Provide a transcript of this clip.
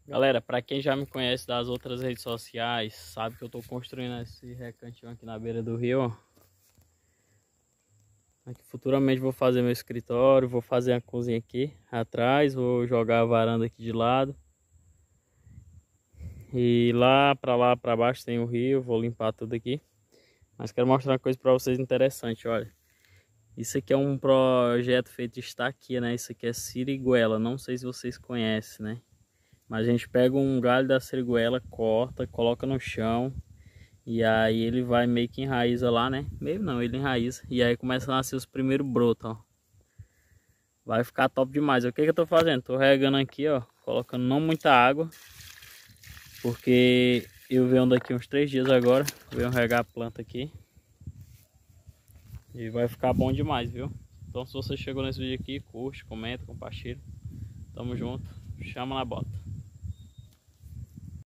Galera, para quem já me conhece das outras redes sociais, sabe que eu tô construindo esse recantinho aqui na beira do rio, ó. Aqui futuramente vou fazer meu escritório, vou fazer a cozinha aqui atrás, vou jogar a varanda aqui de lado. E lá para baixo tem o rio, vou limpar tudo aqui. Mas quero mostrar uma coisa para vocês interessante, olha. Isso aqui é um projeto feito de estaquia, né? Isso aqui é siriguela, não sei se vocês conhecem, né? Mas a gente pega um galho da siriguela, corta, coloca no chão. E aí ele vai meio que enraiza lá, né? Meio não, ele enraiza. E aí começa a nascer os primeiros brotos, ó. Vai ficar top demais. O que que eu tô fazendo? Tô regando aqui, ó. Colocando não muita água. Porque eu venho daqui uns 3 dias agora. Venho regar a planta aqui. E vai ficar bom demais, viu? Então se você chegou nesse vídeo aqui, curte, comenta, compartilha. Tamo junto. Chama na bota.